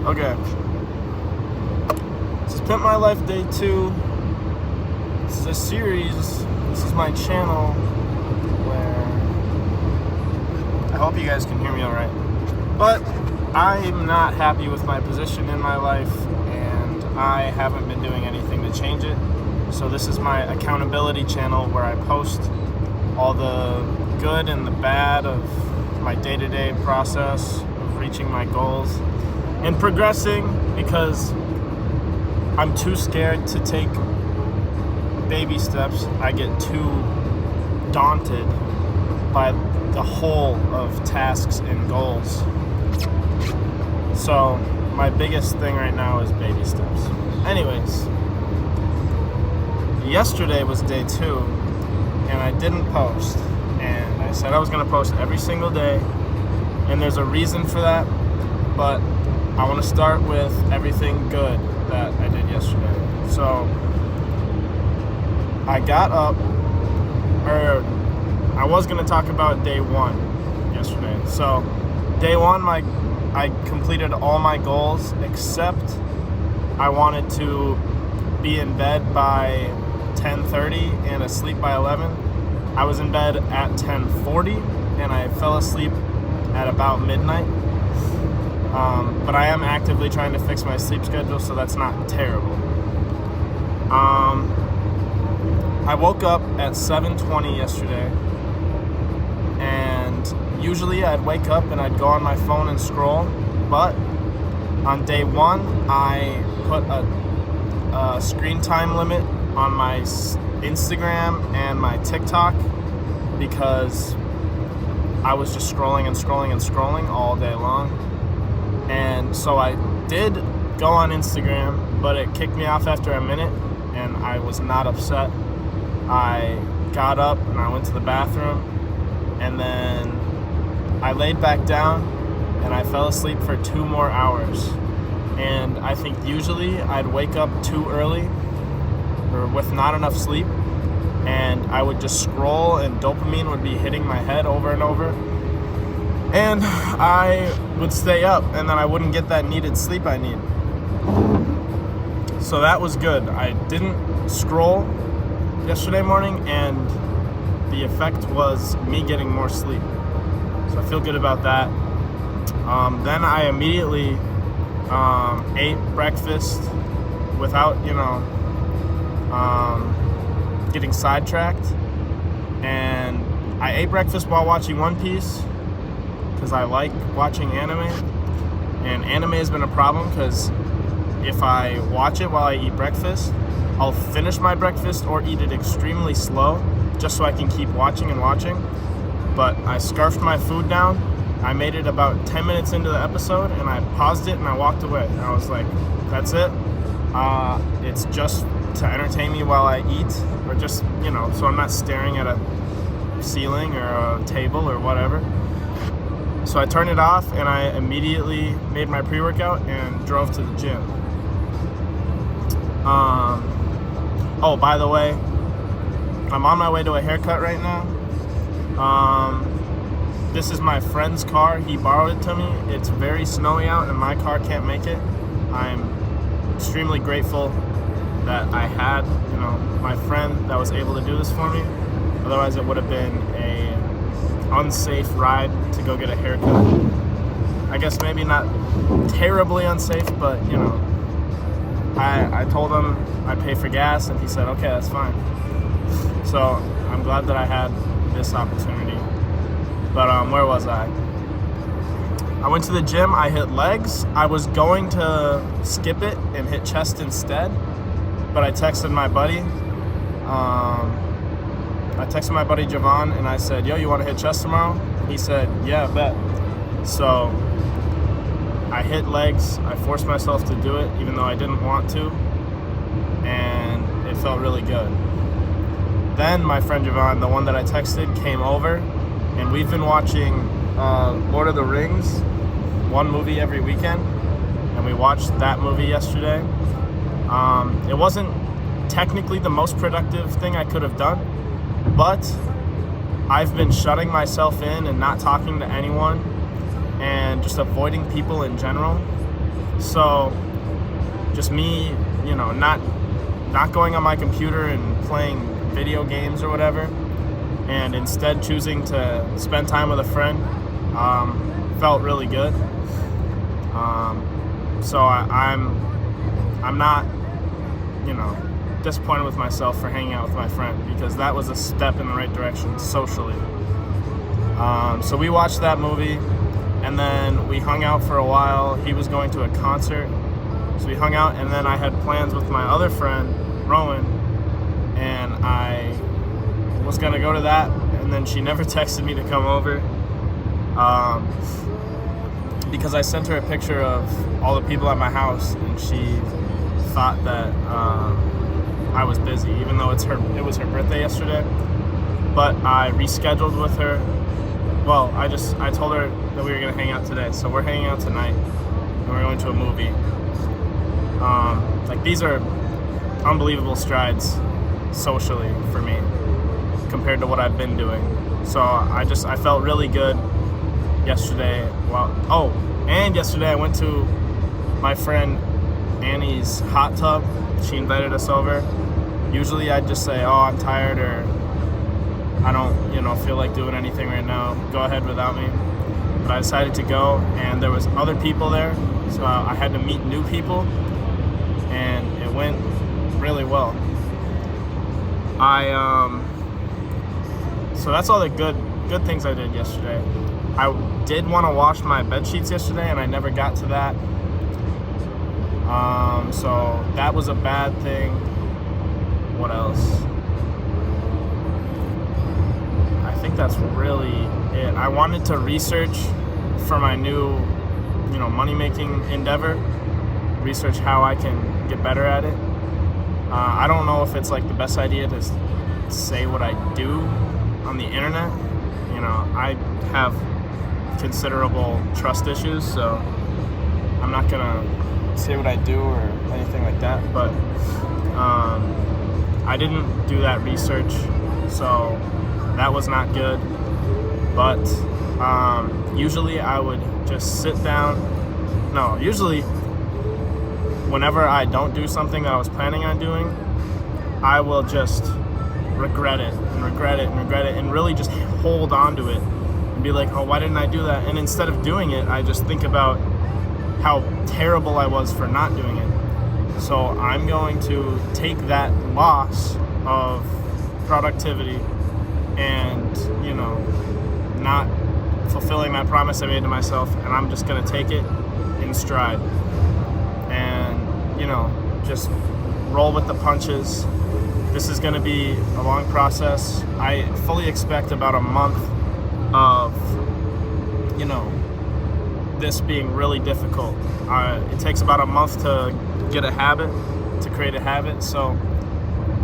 Okay. This is Pimp My Life Day 2. This is a series. This is my channel where I hope you guys can hear me alright. But I'm not happy with my position in my life, and I haven't been doing anything to change it. So this is my accountability channel where I post all the good and the bad of my day-to-day process of reaching my goals and progressing, because I'm too scared to take baby steps. I get too daunted by the whole of tasks and goals. So my biggest thing right now is baby steps. Anyways, yesterday was day 2 and I didn't post, and I said I was gonna post every single day, and there's a reason for that, but I want to start with everything good that I did yesterday. So I got up, or I was going to talk about day 1 yesterday. So day 1, I completed all my goals except I wanted to be in bed by 10:30 and asleep by 11. I was in bed at 10:40 and I fell asleep at about midnight. But I am actively trying to fix my sleep schedule, so that's not terrible. I woke up at 7:20 yesterday, and usually I'd wake up and I'd go on my phone and scroll, but on day 1 I put a screen time limit on my Instagram and my TikTok, because I was just scrolling and scrolling and scrolling all day long. And so I did go on Instagram, but it kicked me off after a minute, and I was not upset. I got up and I went to the bathroom, and then I laid back down and I fell asleep for 2 more hours. And I think usually I'd wake up too early or with not enough sleep, and I would just scroll and dopamine would be hitting my head over and over, and I would stay up, and then I wouldn't get that needed sleep I need. So that was good. I didn't scroll yesterday morning, and the effect was me getting more sleep. So I feel good about that. Then I immediately ate breakfast without, getting sidetracked. And I ate breakfast while watching One Piece, because I like watching anime. And anime has been a problem, because if I watch it while I eat breakfast, I'll finish my breakfast or eat it extremely slow just so I can keep watching and watching. But I scarfed my food down. I made it about 10 minutes into the episode, and I paused it and I walked away. And I was like, that's it. It's just to entertain me while I eat, or just, so I'm not staring at a ceiling or a table or whatever. So I turned it off, and I immediately made my pre-workout and drove to the gym. Oh, by the way, I'm on my way to a haircut right now. This is my friend's car. He borrowed it to me. It's very snowy out, and my car can't make it. I'm extremely grateful that I had, my friend that was able to do this for me. Otherwise, it would have been a unsafe ride to go get a haircut. I guess maybe not terribly unsafe, but I told him I'd pay for gas, and he said, okay, that's fine. So I'm glad that I had this opportunity. But where was I? I went to the gym. I hit legs. I was going to skip it and hit chest instead, but I texted my buddy. Javon, and I said, yo, you want to hit chest tomorrow? He said, yeah, bet. So I hit legs. I forced myself to do it, even though I didn't want to, and it felt really good. Then my friend Javon, the one that I texted, came over, and we've been watching Lord of the Rings, one movie every weekend, and we watched that movie yesterday. It wasn't technically the most productive thing I could have done, but I've been shutting myself in and not talking to anyone and just avoiding people in general So just me, not going on my computer and playing video games or whatever, and instead choosing to spend time with a friend, felt really good. So I'm not, disappointed with myself for hanging out with my friend, because that was a step in the right direction socially. So we watched that movie, and then we hung out for a while. He was going to a concert, so we hung out, and then I had plans with my other friend, Rowan, and I was going to go to that, and then she never texted me to come over, because I sent her a picture of all the people at my house, and she thought that I was busy, even though it was her birthday yesterday. But I rescheduled with her. Well, I told her that we were gonna hang out today, so we're hanging out tonight, and we're going to a movie. These are unbelievable strides socially for me compared to what I've been doing. So I felt really good yesterday. And yesterday I went to my friend Annie's hot tub. She invited us over. Usually I'd just say, I'm tired, or I don't, feel like doing anything right now. Go ahead without me. But I decided to go, and there was other people there, so I had to meet new people, and it went really well. So that's all the good things I did yesterday. I did want to wash my bed sheets yesterday, and I never got to that. So that was a bad thing. What else? I think that's really it. I wanted to research for my new, money-making endeavor, research how I can get better at it. I don't know if it's the best idea to say what I do on the internet. I have considerable trust issues, so I'm not gonna say what I do or anything like that, but I didn't do that research, so that was not good. But usually I would just sit down. Usually whenever I don't do something that I was planning on doing, I will just regret it and really just hold on to it and be like, why didn't I do that? And instead of doing it, I just think about how terrible I was for not doing it. So I'm going to take that loss of productivity and, not fulfilling that promise I made to myself, and I'm just going to take it in stride and, just roll with the punches. This is going to be a long process. I fully expect about a month of, this being really difficult. It takes about a month to get a habit, to create a habit. So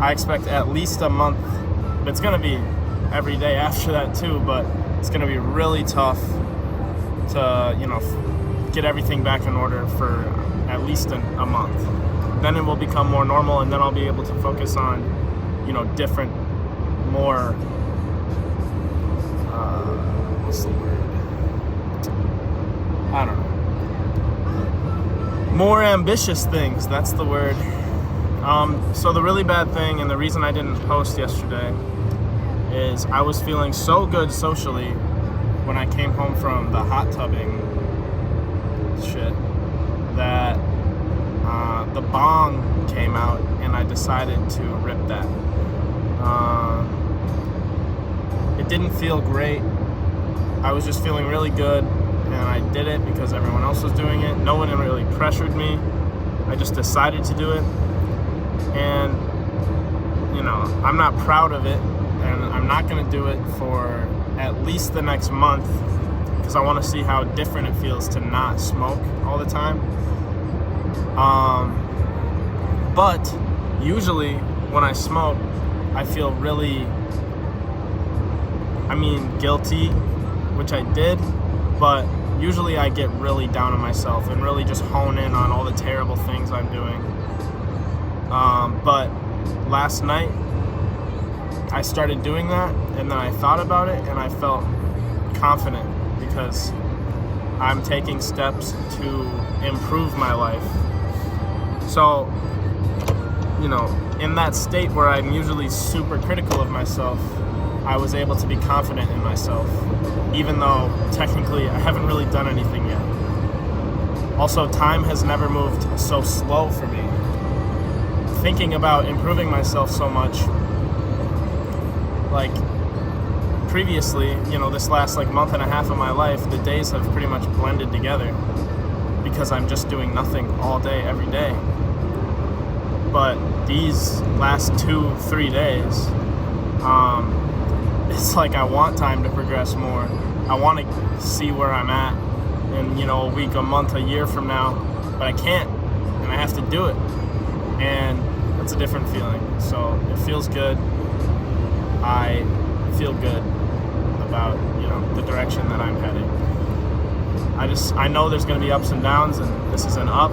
I expect at least a month. It's going to be every day after that too, but it's going to be really tough to, get everything back in order for at least a month. Then it will become more normal, and then I'll be able to focus on, different, more, what's the word? I don't know. More ambitious things, that's the word. So the really bad thing, and the reason I didn't post yesterday, is I was feeling so good socially when I came home from the hot tubbing shit that the bong came out, and I decided to rip that. It didn't feel great. I was just feeling really good, and I did it because everyone else was doing it. No one really pressured me. I just decided to do it, and I'm not proud of it, and I'm not going to do it for at least the next month, because I want to see how different it feels to not smoke all the time. But usually when I smoke, I feel really, guilty, which I did, but usually I get really down on myself and really just hone in on all the terrible things I'm doing. But last night, I started doing that, and then I thought about it, and I felt confident because I'm taking steps to improve my life. So, you know, in that state where I'm usually super critical of myself, I was able to be confident in myself, even though technically I haven't really done anything yet. Also, time has never moved so slow for me. Thinking about improving myself so much, like previously, you know, this last like month and a half of my life, the days have pretty much blended together because I'm just doing nothing all day, every day. But these last 2-3 days, it's like I want time to progress more. I want to see where I'm at in, you know, a week, a month, a year from now, but I can't, and I have to do it. And that's a different feeling. So it feels good. I feel good about, you know, the direction that I'm heading. I know there's going to be ups and downs, and this is an up,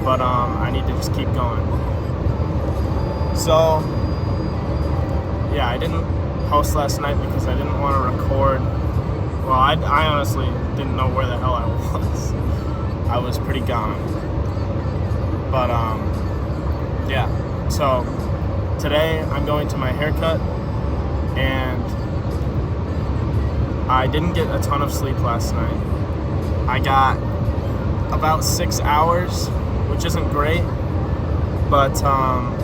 but I need to just keep going. So yeah, I didn't post last night because I didn't want to record. Well, I honestly didn't know where the hell I was. I was pretty gone. But yeah, so today I'm going to my haircut, and I didn't get a ton of sleep last night. I got about 6 hours, which isn't great, but I'm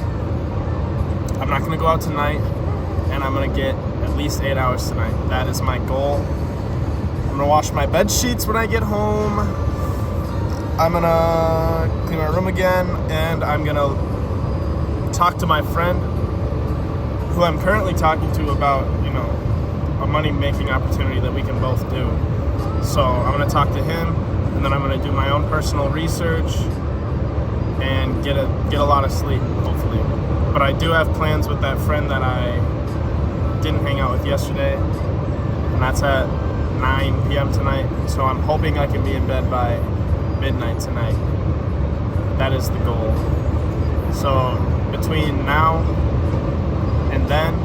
not going to go out tonight, and I'm going to get at least 8 hours tonight. That is my goal. I'm going to wash my bed sheets when I get home. I'm going to clean my room again, and I'm going to talk to my friend who I'm currently talking to about, you know, a money-making opportunity that we can both do. So I'm going to talk to him, and then I'm going to do my own personal research and get a lot of sleep, hopefully. But I do have plans with that friend that I didn't hang out with yesterday, and that's at 9 p.m. tonight. So I'm hoping I can be in bed by midnight tonight. That is the goal. So between now and then,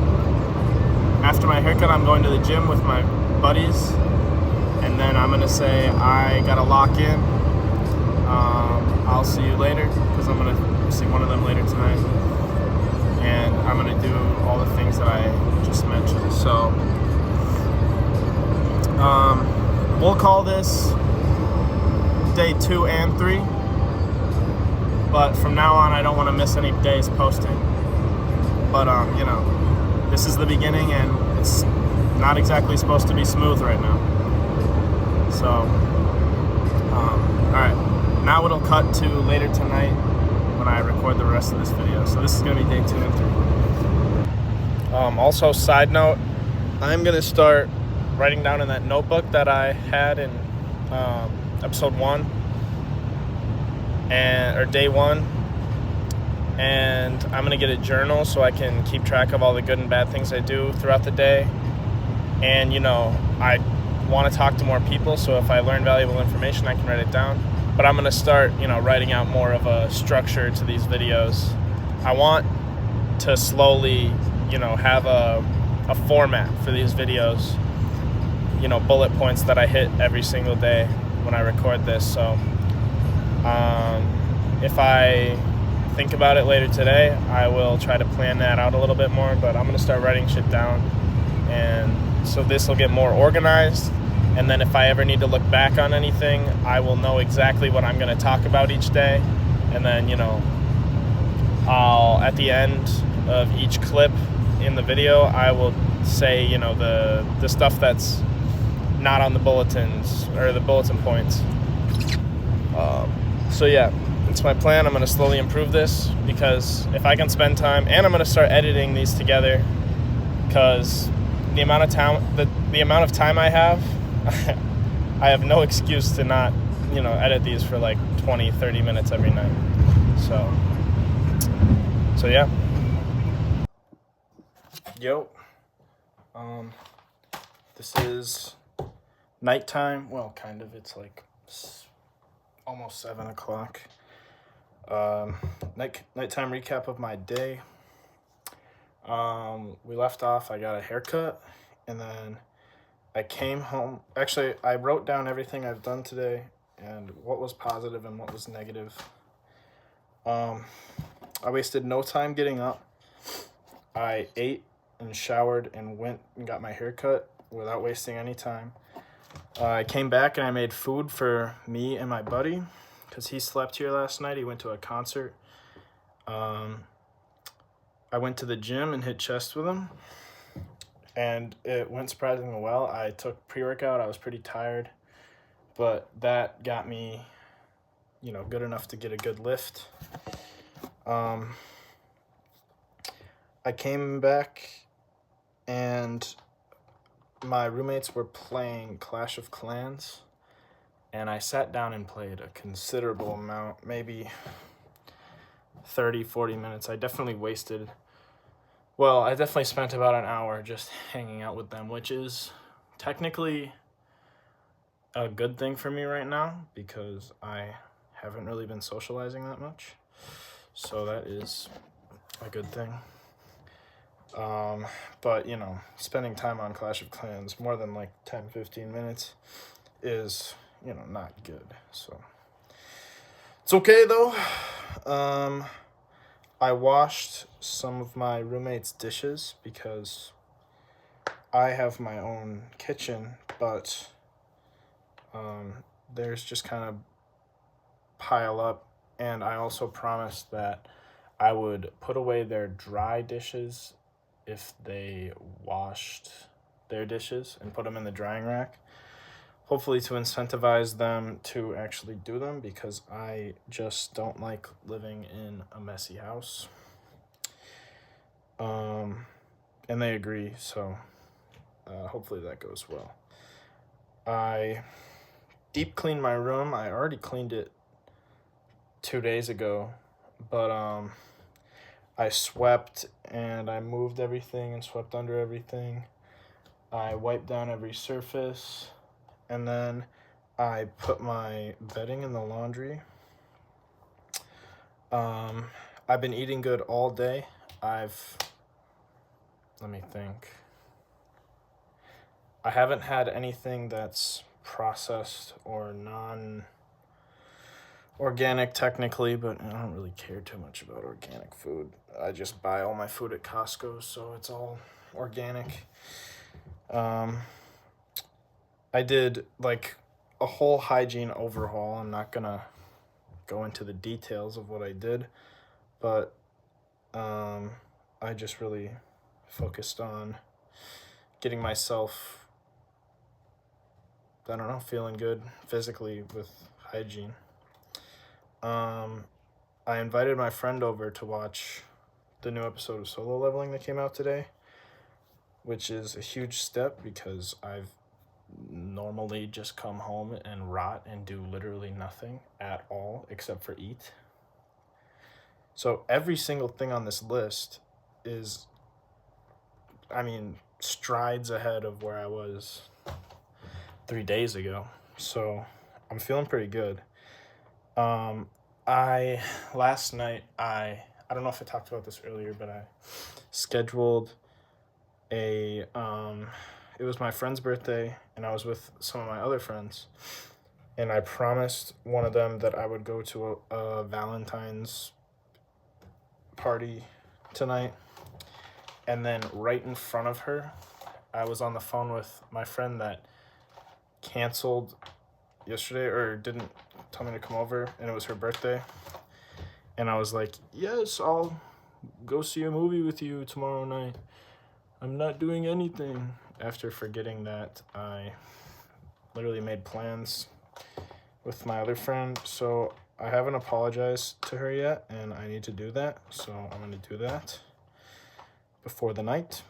after my haircut, I'm going to the gym with my buddies, and then I'm gonna say I gotta lock in. I'll see you later, because I'm gonna see one of them later tonight, and I'm gonna do all the things that I just mentioned. So we'll call this day 2 and 3, but from now on I don't want to miss any days posting. But you know, this is the beginning, and it's not exactly supposed to be smooth right now. So alright, now it'll cut to later tonight when I record the rest of this video. So this is going to be day 2 and 3. Also, side note, I'm going to start writing down in that notebook that I had in episode 1 or day 1, and I'm going to get a journal so I can keep track of all the good and bad things I do throughout the day. And, you know, I want to talk to more people, so if I learn valuable information, I can write it down. But I'm going to start, you know, writing out more of a structure to these videos. I want to slowly, you know, have a format for these videos, you know, bullet points that I hit every single day when I record this. So if I think about it later today, I will try to plan that out a little bit more, but I'm going to start writing shit down, and so this will get more organized. And then if I ever need to look back on anything, I will know exactly what I'm going to talk about each day. And then, you know, I'll, at the end of each clip in the video, I will say, you know, the stuff that's not on the bulletins or the bulletin points. So yeah, it's my plan. I'm going to slowly improve this, because if I can spend time, and I'm going to start editing these together, because the amount of time I have, I have no excuse to not, you know, edit these for like 20-30 minutes every night. So yeah. Yo. This is nighttime. Well, kind of. It's like almost 7 o'clock. Nighttime recap of my day. We left off, I got a haircut, and then I came home. Actually, I wrote down everything I've done today and what was positive and what was negative. I wasted no time getting up. I ate and showered and went and got my hair cut without wasting any time. I came back and I made food for me and my buddy because he slept here last night. He went to a concert. I went to the gym and hit chest with him, and it went surprisingly well. I took pre-workout. I was pretty tired, but that got me, good enough to get a good lift. I came back and my roommates were playing Clash of Clans, and I sat down and played a considerable amount, maybe 30, 40 minutes. I definitely spent about an hour just hanging out with them, which is technically a good thing for me right now because I haven't really been socializing that much. So that is a good thing. But, spending time on Clash of Clans more than like 10, 15 minutes is, not good. So it's okay though. I washed some of my roommate's dishes because I have my own kitchen, but there's just kind of pile up. And I also promised that I would put away their dry dishes if they washed their dishes and put them in the drying rack, hopefully to incentivize them to actually do them because I just don't like living in a messy house. And they agree, so hopefully that goes well. I deep cleaned my room. I already cleaned it 2 days ago, but I swept and I moved everything and swept under everything. I wiped down every surface, and then I put my bedding in the laundry. I've been eating good all day. Let me think. I haven't had anything that's processed or non-organic technically, but I don't really care too much about organic food. I just buy all my food at Costco, so it's all organic. I did like a whole hygiene overhaul. I'm not gonna go into the details of what I did, but I just really focused on getting myself, feeling good physically with hygiene. I invited my friend over to watch the new episode of Solo Leveling that came out today, which is a huge step because I've normally just come home and rot and do literally nothing at all except for eat. So every single thing on this list is, strides ahead of where I was 3 days ago. So I'm feeling pretty good. Last night, I don't know if I talked about this earlier, but I scheduled it was my friend's birthday, and I was with some of my other friends, and I promised one of them that I would go to a Valentine's party tonight, and then right in front of her, I was on the phone with my friend that canceled yesterday or didn't tell me to come over, and it was her birthday, and I was like, yes, I'll go see a movie with you tomorrow night. I'm not doing anything, after forgetting that I literally made plans with my other friend. So I haven't apologized to her yet, and I need to do that, so I'm going to do that before the night.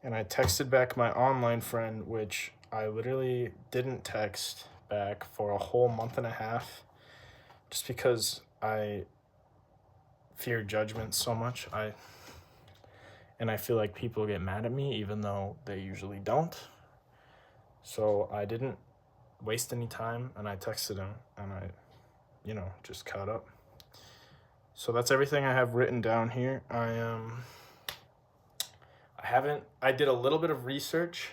And I texted back my online friend, which I literally didn't text back for a whole month and a half just because I fear judgment so much. And I feel like people get mad at me even though they usually don't. So I didn't waste any time, and I texted him, and I, just caught up. So that's everything I have written down here. I did a little bit of research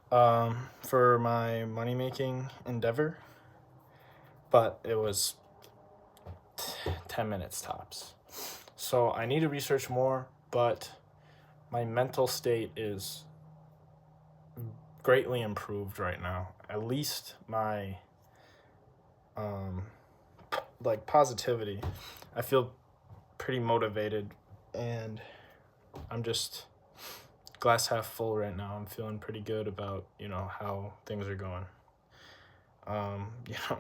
for my money-making endeavor, but it was 10 minutes tops. So I need to research more, but my mental state is greatly improved right now. At least my like positivity. I feel pretty motivated, and I'm just glass half full right now. I'm feeling pretty good about, how things are going. You know,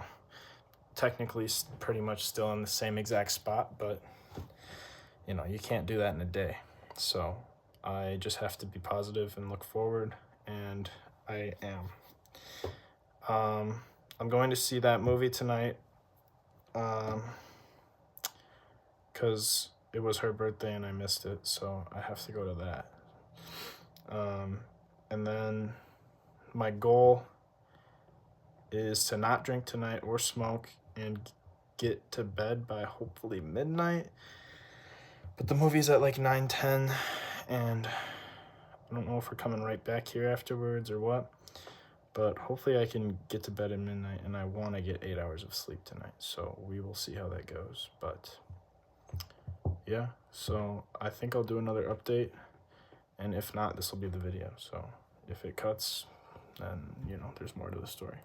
technically pretty much still in the same exact spot, but you can't do that in a day. So I just have to be positive and look forward, and I am. I'm going to see that movie tonight, because it was her birthday and I missed it, so I have to go to that. And then my goal is to not drink tonight or smoke and get to bed by hopefully midnight. But the movie's at like 9:10, and I don't know if we're coming right back here afterwards or what. But hopefully I can get to bed at midnight, and I want to get 8 hours of sleep tonight. So we will see how that goes. But yeah, so I think I'll do another update. And if not, this will be the video. So if it cuts, then, there's more to the story.